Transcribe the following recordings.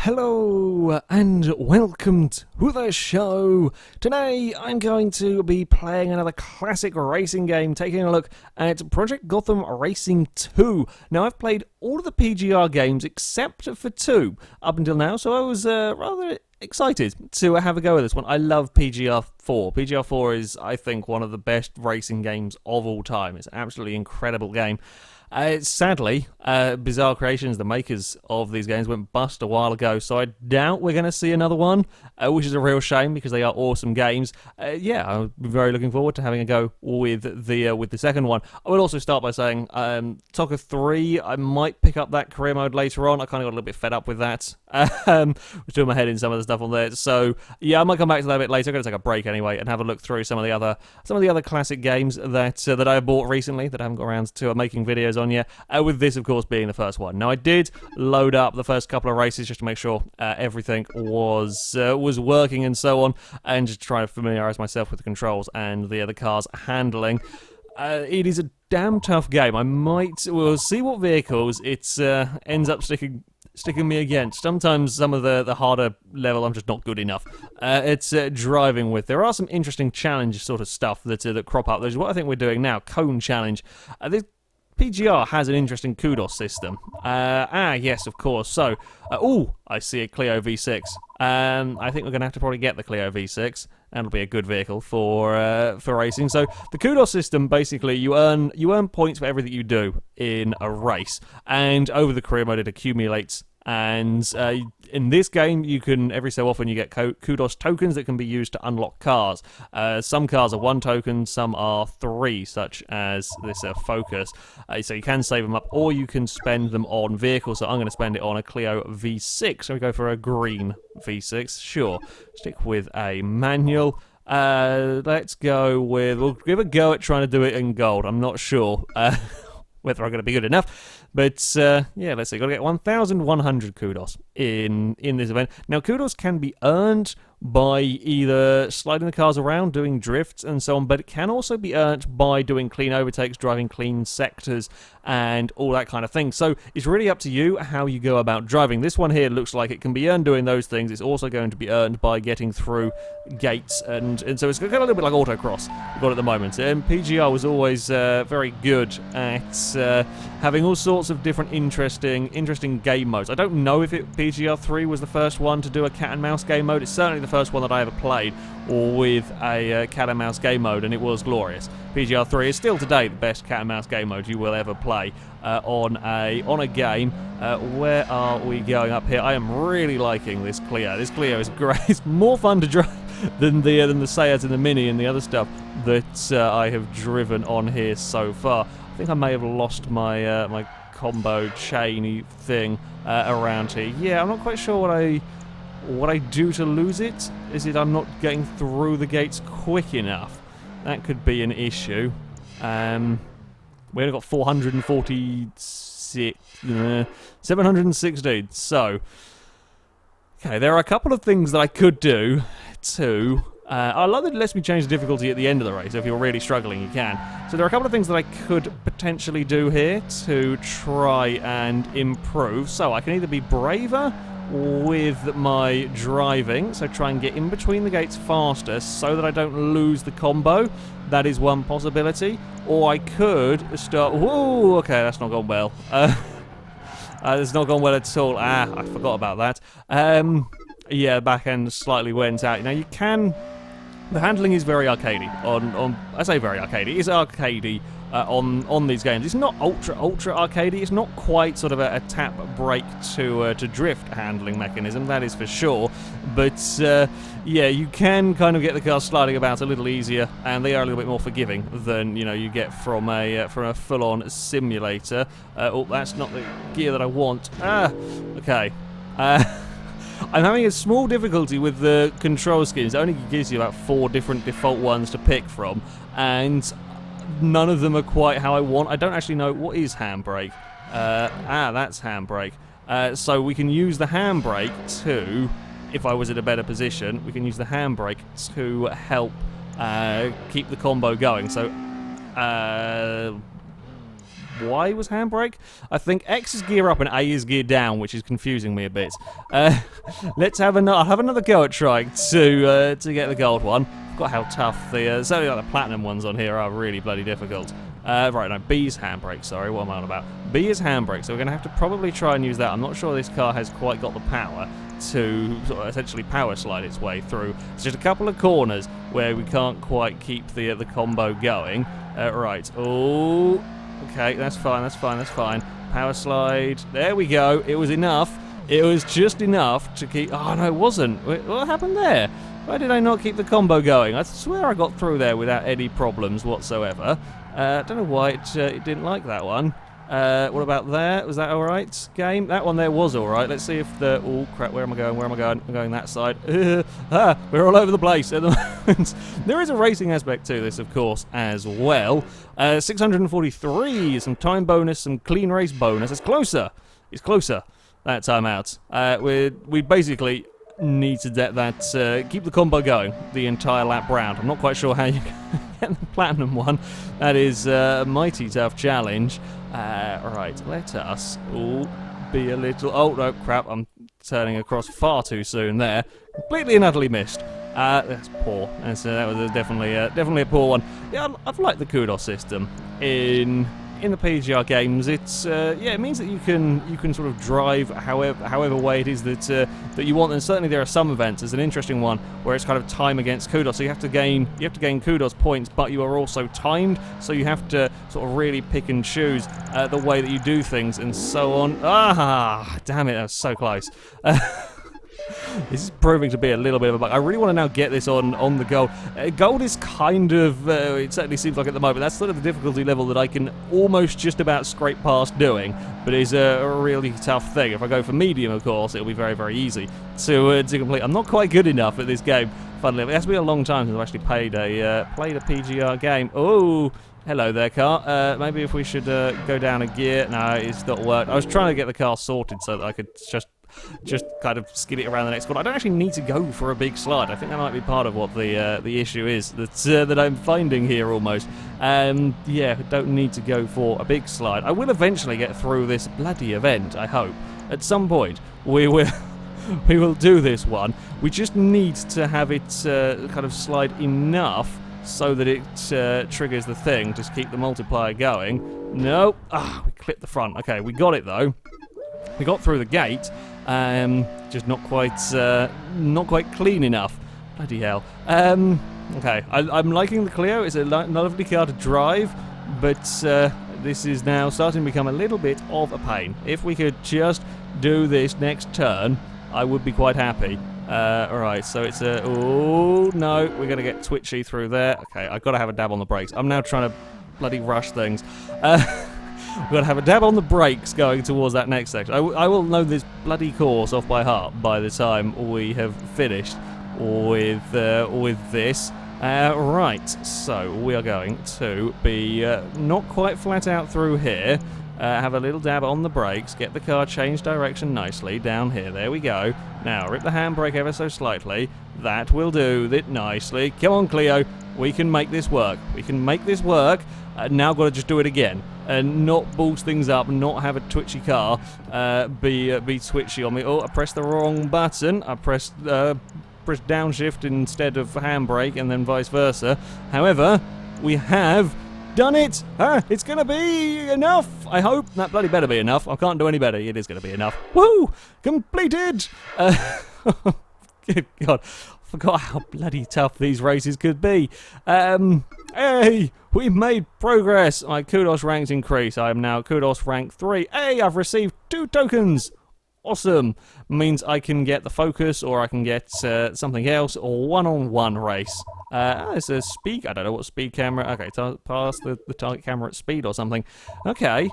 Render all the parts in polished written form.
Hello and welcome to the show. Today I'm going to be playing another classic racing game, taking a look at Project Gotham Racing 2. Now I've played all of the PGR games except for 2 up until now, so I was rather excited to have a go at this one. I love PGR 4. PGR 4 is, I think, one of the best racing games of all time. It's an absolutely incredible game. Sadly, Bizarre Creations, the makers of these games, went bust a while ago, so I doubt we're going to see another one, which is a real shame because they are awesome games. Yeah, I'm very looking forward to having a go with the second one. I would also start by saying, TOCA 3, I might pick up that career mode later on. I kind of got a little bit fed up with that. Was doing my head in some of the stuff on there, so yeah, I might come back to that a bit later. I'm going to take a break anyway and have a look through some of the other classic games that I have bought recently that I haven't got around to making videos on yet. With this, of course, being the first one. Now, I did load up the first couple of races just to make sure everything was working and so on, and just try to familiarise myself with the controls and the car's handling. It is a damn tough game. We'll see what vehicles it ends up sticking me against. Sometimes some of the harder level I'm just not good enough. It's driving with. There are some interesting challenge sort of stuff that crop up. There's what I think we're doing now, Cone Challenge. This PGR has an interesting Kudos system. Yes, of course. So, I see a Clio V6. I think we're going to have to probably get the Clio V6. That'll be a good vehicle for racing. So the Kudos system, basically, you earn points for everything you do in a race, and over the career mode it accumulates. And in this game, you can, every so often, you get Kudos tokens that can be used to unlock cars. Some cars are 1 token, some are 3, such as this Focus. So you can save them up, or you can spend them on vehicles. So I'm going to spend it on a Clio V6. So we go for a green V6. Sure. Stick with a manual. Let's go with, we'll give a go at trying to do it in gold. I'm not sure whether I'm going to be good enough. But, yeah, let's see. Got to get 1,100 Kudos in this event. Now, Kudos can be earned by either sliding the cars around, doing drifts, and so on, but it can also be earned by doing clean overtakes, driving clean sectors, and all that kind of thing. So it's really up to you how you go about driving. This one here looks like it can be earned doing those things. It's also going to be earned by getting through gates, and so it's kind of a little bit like autocross we've got at the moment. And PGR was always very good at having all sorts of different interesting game modes. I don't know if PGR 3 was the first one to do a cat and mouse game mode. It's certainly the first one that I ever played with a cat and mouse game mode, and it was glorious. PGR 3 is still today the best cat and mouse game mode you will ever play on a game. Where are we going up here? I am really liking this Clio. This Clio is great. It's more fun to drive than the Seat and the Mini and the other stuff that I have driven on here so far. I think I may have lost my my combo chainy thing around here. Yeah, I'm not quite sure what I do to lose it. Is it I'm not getting through the gates quick enough? That could be an issue. We only got 446, 716. So, okay, there are a couple of things that I could do to. I love that it lets me change the difficulty at the end of the race. If you're really struggling, you can. So there are a couple of things that I could potentially do here to try and improve. So I can either be braver with my driving, so try and get in between the gates faster so that I don't lose the combo. That is one possibility. Or I could start. Whoa, okay, that's not gone well. It's not gone well at all. I forgot about that. Yeah, back end slightly went out. Now you can. The handling is very arcadey. I say very arcadey. It's arcadey on these games. It's not ultra arcadey. It's not quite sort of a tap brake to drift handling mechanism. That is for sure. But yeah, you can kind of get the car sliding about a little easier, and they are a little bit more forgiving than you get from a full-on simulator. Oh, that's not the gear that I want. Okay. I'm having a small difficulty with the control schemes. It only gives you about 4 different default ones to pick from, and none of them are quite how I want. I don't actually know what is handbrake. That's handbrake. So we can use the handbrake to, if I was in a better position, we can use the handbrake to help keep the combo going. So Y was handbrake. I think X is gear up and A is gear down, which is confusing me a bit. Let's have I'll have another go at trying to get the gold one. Forgot how tough certainly like the platinum ones on here are really bloody difficult. Right, no, B's handbrake, sorry, what am I on about? B is handbrake, so we're going to have to probably try and use that. I'm not sure this car has quite got the power to sort of essentially power slide its way through. It's just a couple of corners where we can't quite keep the combo going. Right, oh, okay, that's fine. Power slide, there we go, it was enough. It was just enough to keep, oh no, it wasn't. What happened there? Why did I not keep the combo going? I swear I got through there without any problems whatsoever. I don't know why it didn't like that one. What about there? Was that alright, game? That one there was alright. Let's see if the... Oh, crap, where am I going? I'm going that side. We're all over the place at the moment. There is a racing aspect to this, of course, as well. 643, some time bonus, some clean race bonus. It's closer. It's closer that time out. We basically need to get that, keep the combo going the entire lap round. I'm not quite sure how you get the platinum one. That is a mighty tough challenge. Right, let us be a little... Oh, no, crap, I'm turning across far too soon there. Completely and utterly missed. That's poor. That was definitely a poor one. Yeah, I've liked the Kudos system in the PGR games. It's it means that you can sort of drive however way it is that you want. And certainly there are some events. There's an interesting one where it's kind of time against Kudos, so you have to gain Kudos points, but you are also timed, so you have to sort of really pick and choose the way that you do things and so on. Ah, damn it, that was so close. This is proving to be a little bit of a bug. I really want to now get this on the gold. Gold is kind of, it certainly seems like at the moment, that's sort of the difficulty level that I can almost just about scrape past doing, but is a really tough thing. If I go for medium, of course, it'll be very, very easy to complete. I'm not quite good enough at this game, funnily. It has been a long time since I've actually played a PGR game. Oh, hello there, car. Maybe if we should go down a gear. No, it's not worked. I was trying to get the car sorted so that I could just kind of skid it around the next corner. I don't actually need to go for a big slide. I think that might be part of what the issue is that I'm finding here almost. Yeah, don't need to go for a big slide. I will eventually get through this bloody event, I hope. At some point, we will do this one. We just need to have it kind of slide enough so that it triggers the thing. Just keep the multiplier going. Nope. Ah, we clipped the front. Okay, we got it though. We got through the gate. Just not quite clean enough. Bloody hell. Okay, I'm liking the Clio. It's a lovely car to drive, but this is now starting to become a little bit of a pain. If we could just do this next turn, I would be quite happy. Alright, so it's a... Oh, no, we're going to get twitchy through there. Okay, I've got to have a dab on the brakes. I'm now trying to bloody rush things. We've got to have a dab on the brakes going towards that next section. I will know this bloody course off by heart by the time we have finished with this. Right, so we are going to be not quite flat out through here. Have a little dab on the brakes, get the car changed direction nicely down here. There we go. Now, rip the handbrake ever so slightly. That will do it nicely. Come on, Clio. We can make this work. We can make this work. Now got to just do it again. And not balls things up, not have a twitchy car be twitchy on me. Oh, I pressed the wrong button. I pressed downshift instead of handbrake and then vice versa. However, we have done it! It's gonna be enough! I hope. That bloody better be enough. I can't do any better. It is gonna be enough. Woo! Completed! Good God. I forgot how bloody tough these races could be. Hey! We've made progress! My Kudos ranks increase. I am now Kudos rank 3. Hey! I've received 2 tokens! Awesome! Means I can get the focus, or I can get something else, or one-on-one race. It's a speed... I don't know what speed camera... Okay, pass the target camera at speed or something. Okay.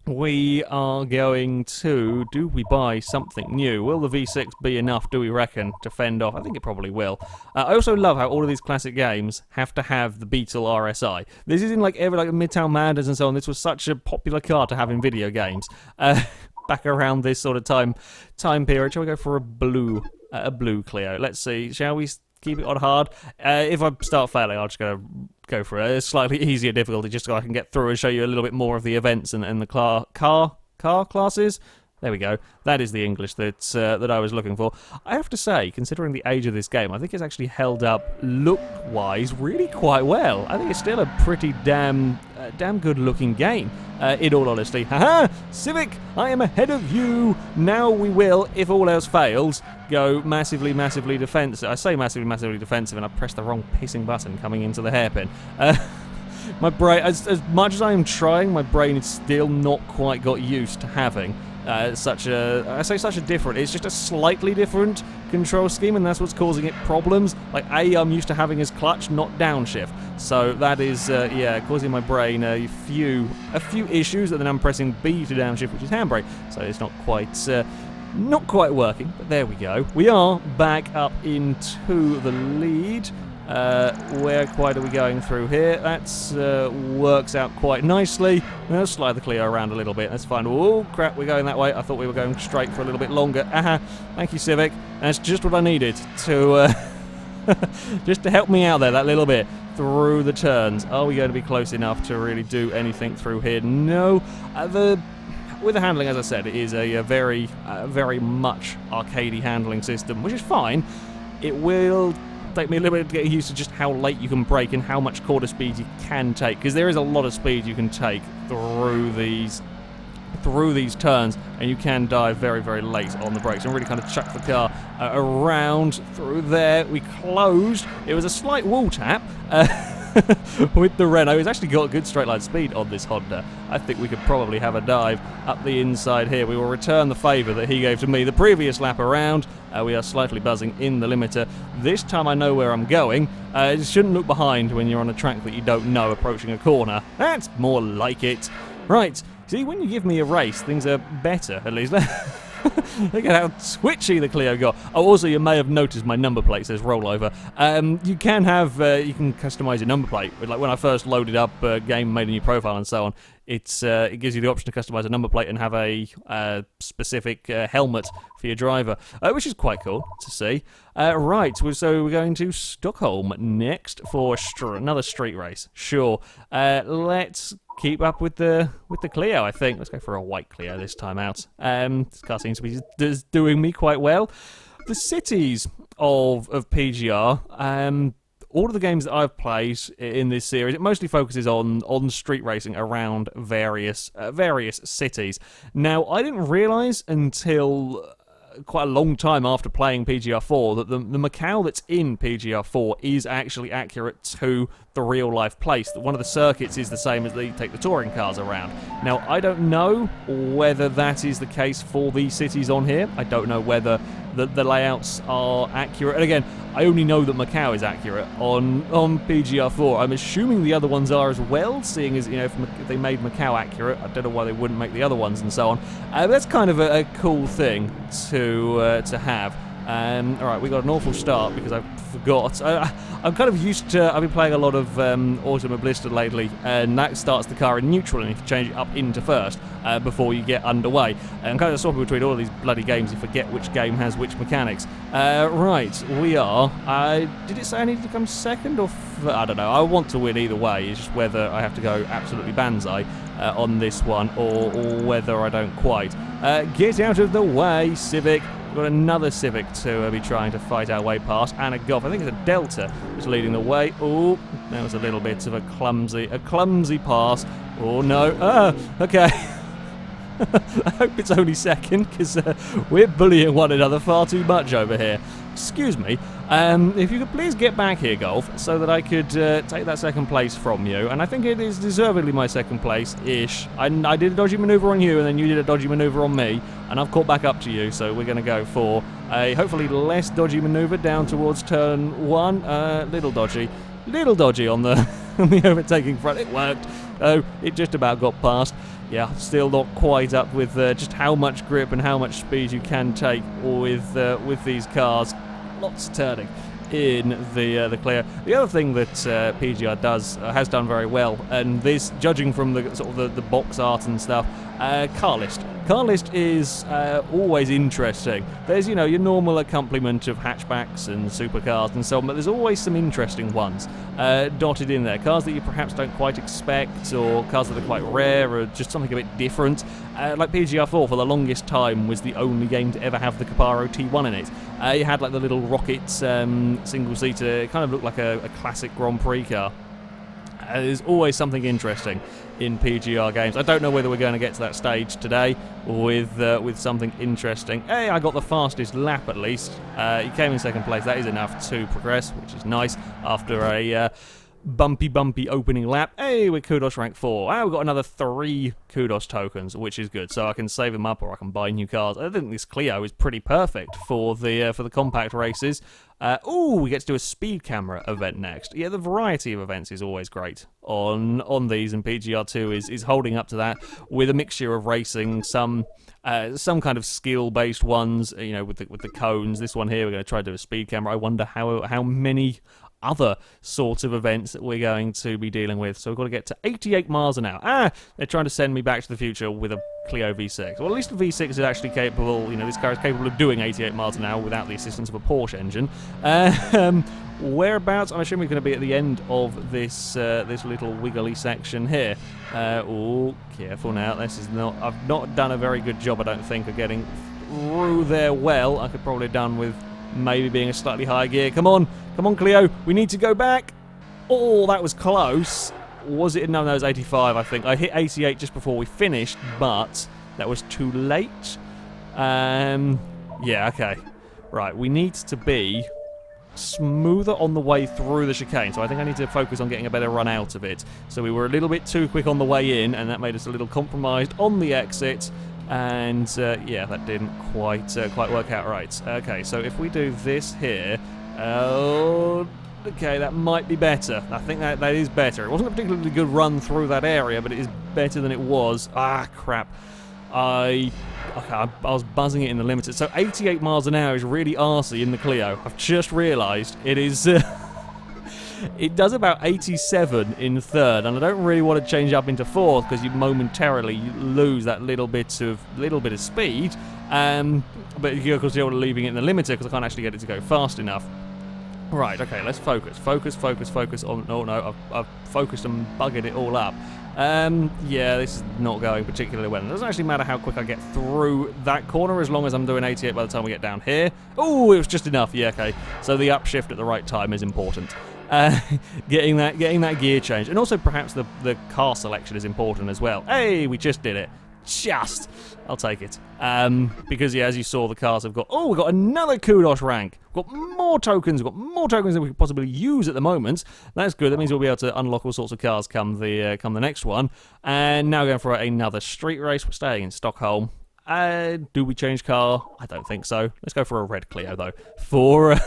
We are going to... Do we buy something new? Will the V6 be enough, do we reckon, to fend off? I think it probably will. I also love how all of these classic games have to have the Beetle RSI. This isn't like Midtown Madness and so on. This was such a popular car to have in video games. Back around this sort of time period. Shall we go for a blue Clio? Let's see. Shall we keep it on hard? If I start failing, I'll just go go for a slightly easier difficulty just so I can get through and show you a little bit more of the events and the car classes. There we go. That is the English that I was looking for. I have to say, considering the age of this game, I think it's actually held up look-wise really quite well. I think it's still a pretty damn good-looking game, in all honesty. Haha! Civic, I am ahead of you! Now we will, if all else fails, go massively defensive. I say massively defensive, and I pressed the wrong pissing button coming into the hairpin. My brain, as much as I am trying, my brain is still not quite got used to having such a different, it's just a slightly different control scheme, and that's what's causing it problems. Like, I'm used to having as clutch, not downshift, so that is, causing my brain a few issues, and then I'm pressing B to downshift, which is handbrake, so it's not quite working, but there we go. We are back up into the lead. Where quite are we going through here? That's works out quite nicely. Let's slide the Clio around a little bit. That's fine. Oh crap, we're going that way. I thought we were going straight for a little bit longer. Aha! Thank you, Civic. That's just what I needed to just to help me out there that little bit through the turns. Are we going to be close enough to really do anything through here? No. With the handling, as I said, it is a very much arcadey handling system, which is fine. It will take me a little bit to get used to just how late you can brake and how much quarter speed you can take, because there is a lot of speed you can take through these turns, and you can dive very late on the brakes and really kind of chuck the car around through there. We closed. It was a slight wall tap with the Renault. It's actually got good straight line speed on this Honda. I think we could probably have a dive up the inside here. We will return the favour that he gave to me the previous lap around. We are slightly buzzing in the limiter. This time I know where I'm going. You shouldn't look behind when you're on a track that you don't know approaching a corner. That's more like it. Right, see, when you give me a race, things are better, at least. Look at how twitchy the Clio got. Oh, also, you may have noticed my number plate says rollover. You can customize your number plate. Like when I first loaded up game, made a new profile and so on, it gives you the option to customize a number plate and have a specific helmet for your driver, which is quite cool to see. Right, so we're going to Stockholm next for another street race. Sure. Let's keep up with the Clio, I think. Let's go for a white Clio this time out. This car seems to be doing me quite well. The cities of PGR, all of the games that I've played in this series, it mostly focuses on street racing around various cities. Now, I didn't realise until quite a long time after playing PGR4 that the Macau that's in PGR4 is actually accurate to the real-life place. That one of the circuits is the same as they take the touring cars around. Now, I don't know whether that is the case for these cities on here. I don't know whether the layouts are accurate. And again, I only know that Macau is accurate on PGR4. I'm assuming the other ones are as well, seeing as, you know, if they made Macau accurate, I don't know why they wouldn't make the other ones and so on. That's kind of a cool thing to have. Alright, we got an awful start because I forgot. I'm kind of used to, I've been playing a lot of Automobilista lately, and that starts the car in neutral and you can change it up into first before you get underway. And I'm kind of swapping between all of these bloody games, you forget which game has which mechanics. Right, we are, did it say I needed to come second or I don't know, I want to win either way, it's just whether I have to go absolutely banzai on this one or whether I don't quite. Get out of the way, Civic. We've got another Civic to be trying to fight our way past, and a Golf. I think it's a Delta that's leading the way. Oh, that was a little bit of a clumsy pass. Oh no, okay. I hope it's only second, because we're bullying one another far too much over here. Excuse me. If you could please get back here, Golf, so that I could take that second place from you. And I think it is deservedly my second place-ish. I did a dodgy manoeuvre on you, and then you did a dodgy manoeuvre on me, and I've caught back up to you, so we're going to go for a hopefully less dodgy manoeuvre down towards turn 1. Little dodgy on the, on the overtaking front. It worked. Oh, it just about got past. Yeah, still not quite up with just how much grip and how much speed you can take with these cars. Lots of turning in the Clio. The other thing that PGR has done very well, and this, judging from the sort of the box art and stuff, car list. car list is always interesting. There's, you know, your normal accompaniment of hatchbacks and supercars and so on, but there's always some interesting ones dotted in there. Cars that you perhaps don't quite expect, or cars that are quite rare, or just something a bit different. Like PGR4 for the longest time was the only game to ever have the Caparo T1 in it. You had like the little rocket single-seater. It kind of looked like a classic Grand Prix car. There's always something interesting in PGR games. I don't know whether we're going to get to that stage today with something interesting. Hey, I got the fastest lap at least. He came in second place. That is enough to progress, which is nice after a bumpy opening lap. Hey, we're Kudos rank 4. We've got another 3 Kudos tokens, which is good. So I can save them up or I can buy new cars. I think this Clio is pretty perfect for the compact races. We get to do a speed camera event next. Yeah, the variety of events is always great on these, and PGR2 is holding up to that with a mixture of racing, some kind of skill-based ones, you know, with the cones. This one here, we're going to try to do a speed camera. I wonder how many other sorts of events that we're going to be dealing with. So we've got to get to 88 miles an hour. They're trying to send me back to the future with a Clio V6. Well, at least the V6 is actually capable, you know, this car is capable of doing 88 miles an hour without the assistance of a Porsche engine. Whereabouts? I'm assuming we're going to be at the end of this little wiggly section here. Careful now. I've not done a very good job, I don't think, of getting through there well. I could probably have done with maybe being a slightly higher gear. Come on, Clio. We need to go back. Oh, that was close. Was it? No, that was 85, I think. I hit 88 just before we finished, but that was too late. Yeah, okay. Right, we need to be smoother on the way through the chicane, so I think I need to focus on getting a better run out of it. So we were a little bit too quick on the way in, and that made us a little compromised on the exit. And yeah, that didn't quite work out right. Okay, so if we do this here, okay, that might be better. I think that is better. It wasn't a particularly good run through that area, but it is better than it was. Crap. I was buzzing it in the limiter. So 88 miles an hour is really arsey in the Clio. I've just realised it is. It does about 87 in third, and I don't really want to change up into fourth because you momentarily lose that little bit of speed. But of course you're leaving it in the limiter because I can't actually get it to go fast enough. Right, okay, let's focus on... Oh no, I've focused and buggered it all up. Yeah, this is not going particularly well. It doesn't actually matter how quick I get through that corner as long as I'm doing 88 by the time we get down here. Oh, it was just enough. Yeah, okay. So the upshift at the right time is important. Getting that gear change, and also perhaps the car selection is important as well. Hey, we just did it. Just, I'll take it. Because yeah, as you saw, the cars have got. Oh, we've got another Kudos rank. We've got more tokens. We've got more tokens than we could possibly use at the moment. That's good. That means we'll be able to unlock all sorts of cars come the next one. And now we're going for another street race. We're staying in Stockholm. Do we change car? I don't think so. Let's go for a red Clio though. For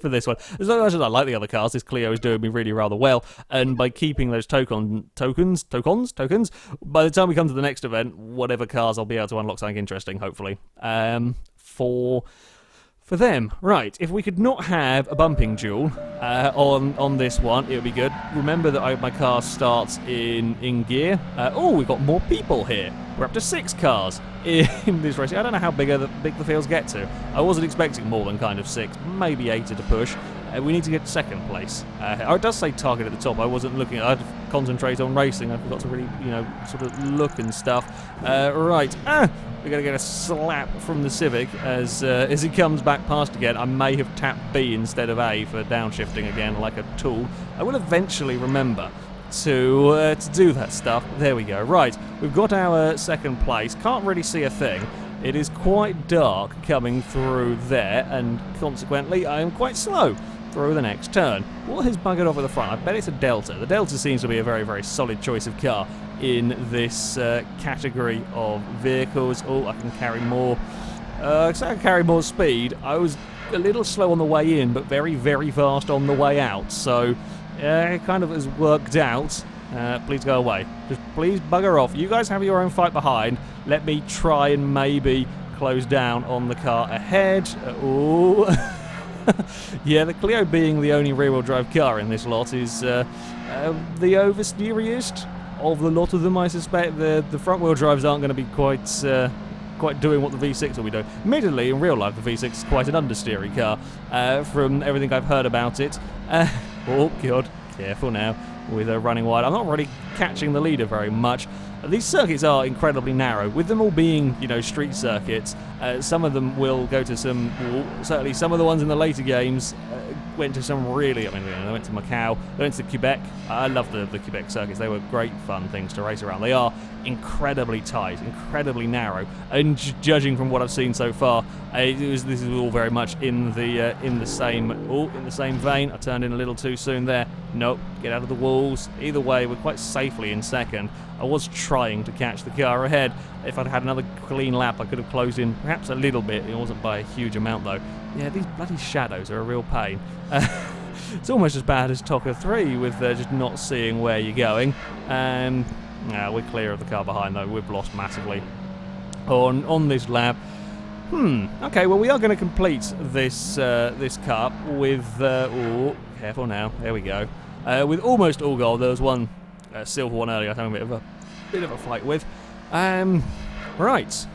this one. As much as I like the other cars, this Clio is doing me really rather well, and by keeping those tokens, by the time we come to the next event, whatever cars I'll be able to unlock something interesting, hopefully. For them. Right, if we could not have a bumping duel on this one, it would be good. Remember that my car starts in gear. We've got more people here. We're up to 6 cars in this race. I don't know how big the fields get to. I wasn't expecting more than kind of 6, maybe 8 at a push. We need to get second place. It does say target at the top. I wasn't looking. I'd concentrate on racing. I forgot to really, sort of look and stuff. Right. We're going to get a slap from the Civic as he comes back past again. I may have tapped B instead of A for downshifting again like a tool. I will eventually remember to do that stuff. There we go. Right, we've got our second place. Can't really see a thing. It is quite dark coming through there, and consequently I am quite slow through the next turn. What has buggered off at the front? I bet it's a Delta. The Delta seems to be a very, very solid choice of car in this category of vehicles. Oh, I can carry more. I can carry more speed. I was a little slow on the way in, but very, very fast on the way out. So it kind of has worked out. Please go away. Just please bugger off. You guys have your own fight behind. Let me try and maybe close down on the car ahead. Yeah, the Clio being the only rear-wheel drive car in this lot is the oversteeriest of the lot of them, I suspect. The front-wheel drives aren't going to be quite quite doing what the V6 will be doing. Admittedly, in real life, the V6 is quite an understeery car, from everything I've heard about it. Oh, God, careful now with running wide. I'm not really catching the leader very much. These circuits are incredibly narrow, with them all being, street circuits. Some of them will go to some, certainly some of the ones in the later games went to some really, they went to Macau, they went to Quebec. I love the Quebec circuits. They were great fun things to race around. They are incredibly tight, incredibly narrow, and judging from what I've seen so far, this is all very much in the same vein. I turned in a little too soon there. Nope, get out of the walls. Either way, we're quite safely in second. I was trying to catch the car ahead. If I'd had another clean lap, I could have closed in perhaps a little bit. It wasn't by a huge amount, though. Yeah, these bloody shadows are a real pain. It's almost as bad as TOCA 3 with just not seeing where you're going. We're clear of the car behind, though. We've lost massively on this lap. Okay, well, we are going to complete this cup with... careful now. There we go. With almost all gold. There was one silver one earlier I was having a bit of a fight with. Right.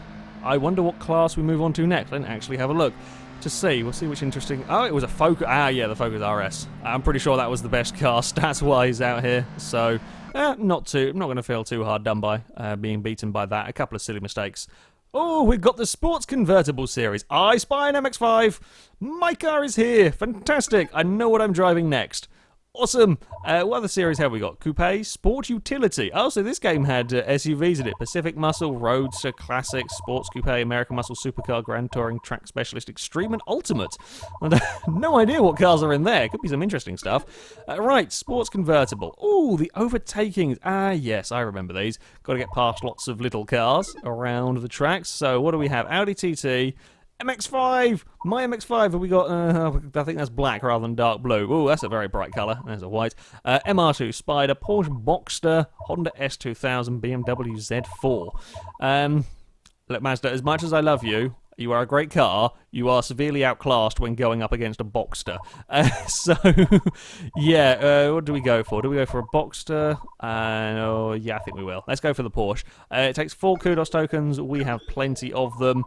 I wonder what class we move on to next. I didn't actually have a look to see. We'll see which interesting... Oh, it was a Focus. Yeah, the Focus RS. I'm pretty sure that was the best car stats-wise out here. So, I'm not going to feel too hard done by being beaten by that. A couple of silly mistakes. Oh, we've got the Sports Convertible Series. I spy an MX-5. My car is here. Fantastic. I know what I'm driving next. Awesome. What other series have we got? Coupe, Sport Utility. Oh, so this game had SUVs in it. Pacific Muscle, Roadster, Classic, Sports Coupe, American Muscle, Supercar, Grand Touring, Track Specialist, Extreme, and Ultimate. I have no idea what cars are in there. Could be some interesting stuff. Right, Sports Convertible. Ooh, the overtakings. Yes, I remember these. Got to get past lots of little cars around the tracks. So what do we have? Audi TT. MX-5! My MX-5, have we got, I think that's black rather than dark blue. Ooh, that's a very bright colour. There's a white. MR2 Spider, Porsche Boxster, Honda S2000, BMW Z4. Look, Mazda, as much as I love you, you are a great car. You are severely outclassed when going up against a Boxster. Yeah, what do we go for? Do we go for a Boxster? Yeah, I think we will. Let's go for the Porsche. It takes 4 Kudos tokens. We have plenty of them.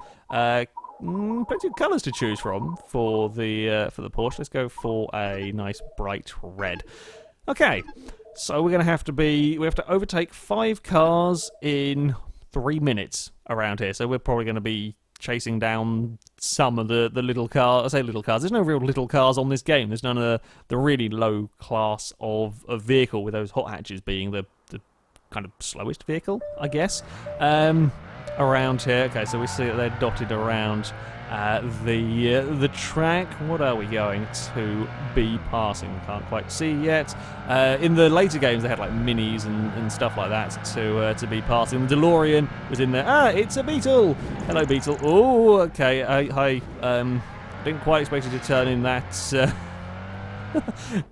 Plenty of colours to choose from for the Porsche. Let's go for a nice bright red. Okay, so we have to overtake 5 cars in 3 minutes around here. So we're probably going to be chasing down some of the little cars. I say little cars. There's no real little cars on this game. There's none of the really low class of vehicle, with those hot hatches being the kind of slowest vehicle, I guess. Around here. Okay, so we see that they're dotted around the track. What are we going to be passing? Can't quite see yet. In the later games, they had like minis and stuff like that to be passing. The DeLorean was in there. It's a Beetle. Hello, Beetle. Oh, okay. Hi. Didn't quite expect you to turn in that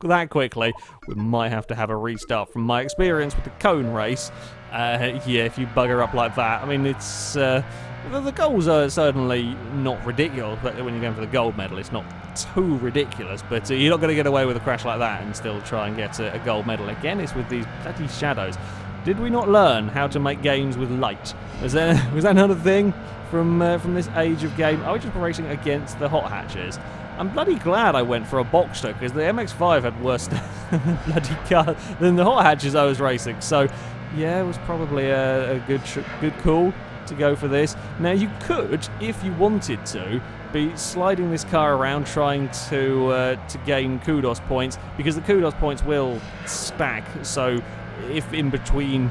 that quickly. We might have to have a restart. From my experience with the cone race, yeah, if you bugger up like that, I mean, it's the goals are certainly not ridiculous, but when you're going for the gold medal, it's not too ridiculous, but you're not going to get away with a crash like that and still try and get a gold medal. Again, it's with these bloody shadows. Did we not learn how to make games with light? Was that another thing from this age of game? I was just racing against the hot hatches. I'm bloody glad I went for a Boxster, because the MX-5 had worse bloody car than the hot hatches I was racing. So, yeah, it was probably a good call to go for this. Now, you could, if you wanted to, be sliding this car around trying to gain Kudos points, because the Kudos points will stack. So, if in between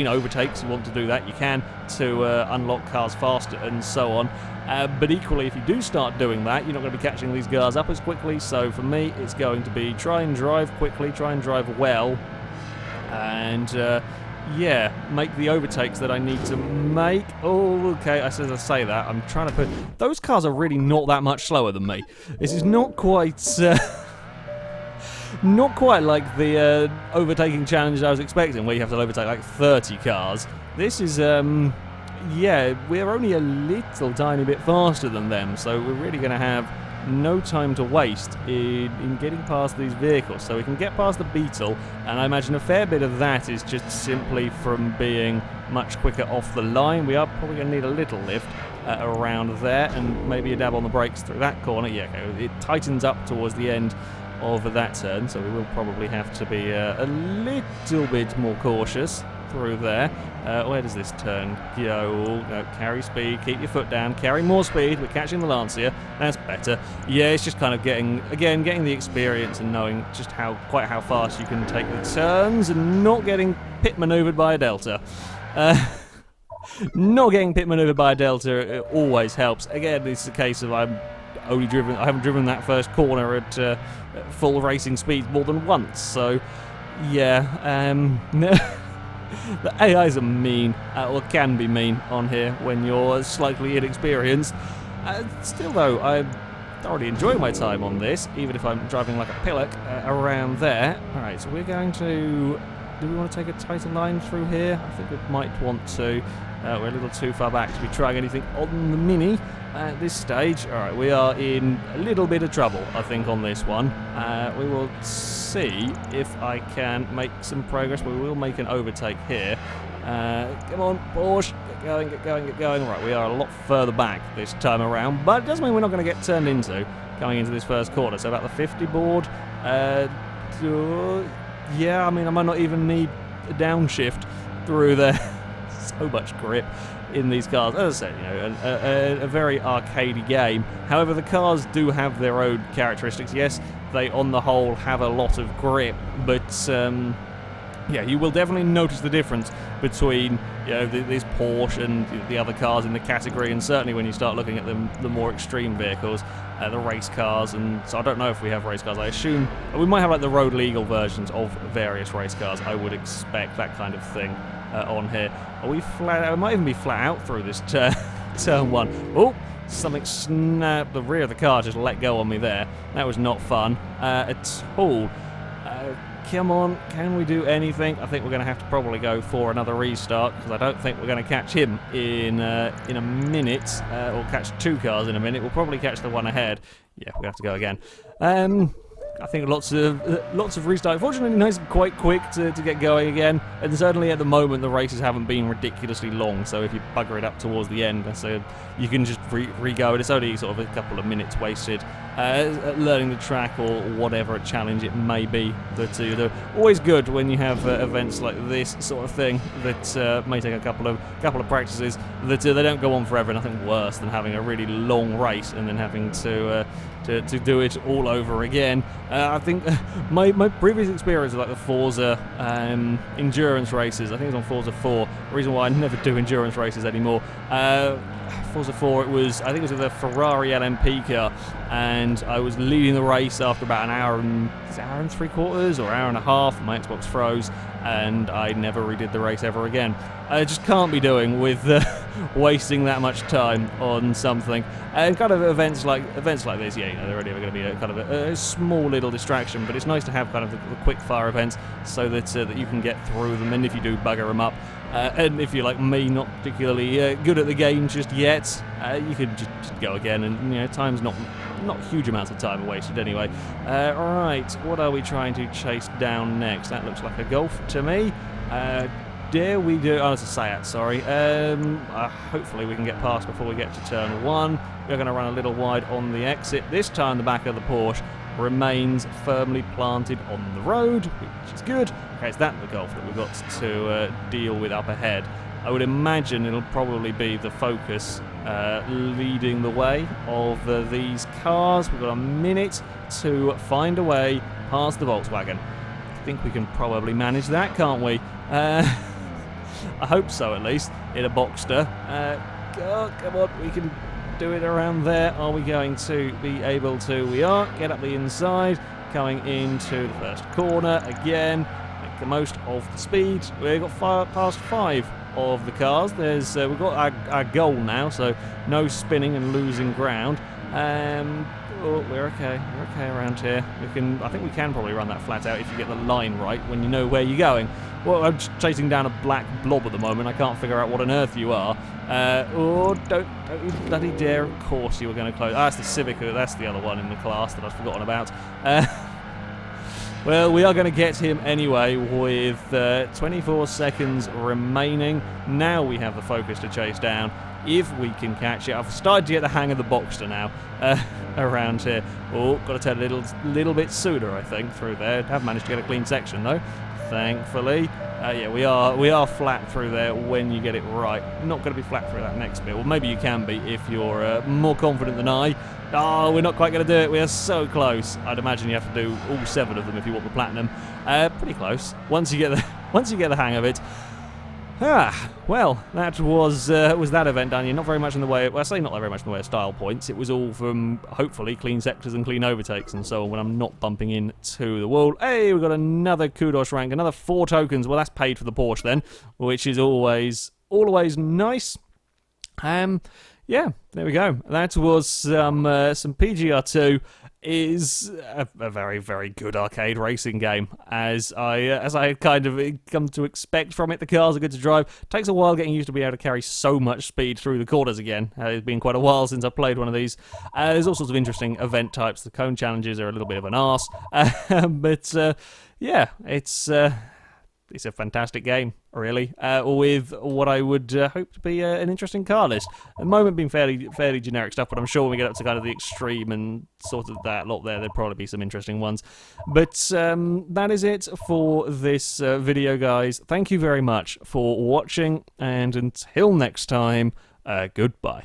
overtakes you want to do that, you can, to unlock cars faster and so on. But equally, if you do start doing that, you're not going to be catching these cars up as quickly. So for me, it's going to be try and drive quickly, try and drive well, and yeah, make the overtakes that I need to make. Oh, okay, as I say that, I'm trying to put... Those cars are really not that much slower than me. This is not quite... not quite like the overtaking challenge I was expecting, where you have to overtake like 30 cars. This is, yeah, we're only a little tiny bit faster than them, so we're really going to have no time to waste in getting past these vehicles. So we can get past the Beetle, and I imagine a fair bit of that is just simply from being much quicker off the line. We are probably going to need a little lift. around there, and maybe a dab on the brakes through that corner. Yeah, okay, it tightens up towards the end of that turn, so we will probably have to be a little bit more cautious through there. Where does this turn go? No, carry speed, keep your foot down, carry more speed. We're catching the Lancia. That's better. Yeah, it's just kind of getting the experience and knowing just quite how fast you can take the turns and not getting pit maneuvered by a Delta. Not getting pit maneuvered by a Delta always helps. Again, it's a case of I haven't driven that first corner at full racing speed more than once. So, yeah. The AIs are mean, or can be mean on here when you're slightly inexperienced. Still though, I'm thoroughly enjoying my time on this, even if I'm driving like a pillock around there. Alright, so we're going to... Do we want to take a tighter line through here? I think we might want to. We're a little too far back to be trying anything on the Mini at this stage. Alright, we are in a little bit of trouble, I think, on this one. We will see if I can make some progress. We will make an overtake here. Come on, Porsche. Get going, get going, get going. Right, we are a lot further back this time around, but it doesn't mean we're not going to get turned into going into this first corner. So about the 50 board. Yeah, I mean, I might not even need a downshift through there. So much grip in these cars. As I said, you know, a very arcadey game. However, the cars do have their own characteristics. Yes, they on the whole have a lot of grip, but yeah, you will definitely notice the difference between, you know, this Porsche and the other cars in the category, and certainly when you start looking at the more extreme vehicles, the race cars. And so I don't know if we have race cars. I assume we might have like the road legal versions of various race cars. I would expect that kind of thing on here. Are we flat out? It might even be flat out through this turn one. Oh, something snapped. The rear of the car just let go on me there. That was not fun at all. Come on, can we do anything? I think we're going to have to probably go for another restart, because I don't think we're going to catch him in a minute, or catch two cars in a minute. We'll probably catch the one ahead. Yeah, we're going to have to go again. I think lots of restart. Fortunately, nice and quite quick to get going again, and certainly at the moment the races haven't been ridiculously long. So if you bugger it up towards the end, so you can just re-go, and it's only sort of a couple of minutes wasted learning the track or whatever challenge it may be. They're always good when you have events like this sort of thing that may take a couple of practices. That they don't go on forever. Nothing worse than having a really long race and then having to do it all over again. I think my previous experience with like the Forza endurance races, I think it was on Forza 4, the reason why I never do endurance races anymore, Forza 4, I think it was with a Ferrari LMP car, and I was leading the race after about an hour and 3/4 or hour and a half. My Xbox froze, and I never redid the race ever again. I just can't be doing with wasting that much time on something. And kind of events like this, yeah, you know, they're only ever going to be a kind of a small little distraction, but it's nice to have kind of the quick fire events so that you can get through them. And if you do bugger them up, and if you're like me, not particularly good at the game just yet, you could just go again, and you know, time's not huge amounts of time wasted anyway. Right, what are we trying to chase down next? That looks like a Golf to me. Dare we do... Oh, it's a Seat, sorry. Hopefully we can get past before we get to turn one. We're going to run a little wide on the exit. This time the back of the Porsche remains firmly planted on the road, which is good. Okay, it's that the Golf that we've got to deal with up ahead. I would imagine it'll probably be the Focus leading the way of these cars. We've got a minute to find a way past the Volkswagen. I think we can probably manage that, can't we? I hope so, at least, in a Boxster. Oh, come on, we can do it around there. Are we going to be able to? We are. Get up the inside, coming into the first corner again. Make the most of the speed. We've got past 5 of the cars. We've got our goal now, so no spinning and losing ground. Oh, we're okay. We're okay around here. I think we can probably run that flat out if you get the line right when you know where you're going. Well, I'm just chasing down a black blob at the moment. I can't figure out what on earth you are. Oh, don't you bloody dare. Of course you were going to close. That's the Civica. That's the other one in the class that I've forgotten about. Well, we are going to get him anyway with 24 seconds remaining. Now we have the Focus to chase down. if we can catch it. I've started to get the hang of the Boxster now around here. Oh, got to turn a little bit sooner, I think, through there. Have managed to get a clean section, though, thankfully. Yeah, we are flat through there when you get it right. Not going to be flat through that next bit. Well, maybe you can be if you're more confident than I. Oh, we're not quite going to do it. We are so close. I'd imagine you have to do all 7 of them if you want the platinum. Pretty close. Once you get the hang of it. Well, that was that event done. Not very much in the way. Well, I say not very much in the way of style points. It was all from hopefully clean sectors and clean overtakes and so on. When I'm not bumping into the wall. Hey, we've got another Kudos rank, another 4 tokens. Well, that's paid for the Porsche then, which is always nice. Yeah, there we go. That was some PGR2. Is a very, very good arcade racing game, as I kind of come to expect from it. The cars are good to drive. Takes a while getting used to be able to carry so much speed through the corners again. It's been quite a while since I've played one of these. There's all sorts of interesting event types. The cone challenges are a little bit of an arse, but yeah, it's a fantastic game, really, with what I would hope to be an interesting car list. At the moment being fairly generic stuff, but I'm sure when we get up to kind of the extreme and sort of that lot there'll probably be some interesting ones. But that is it for this video, guys. Thank you very much for watching, and until next time, goodbye.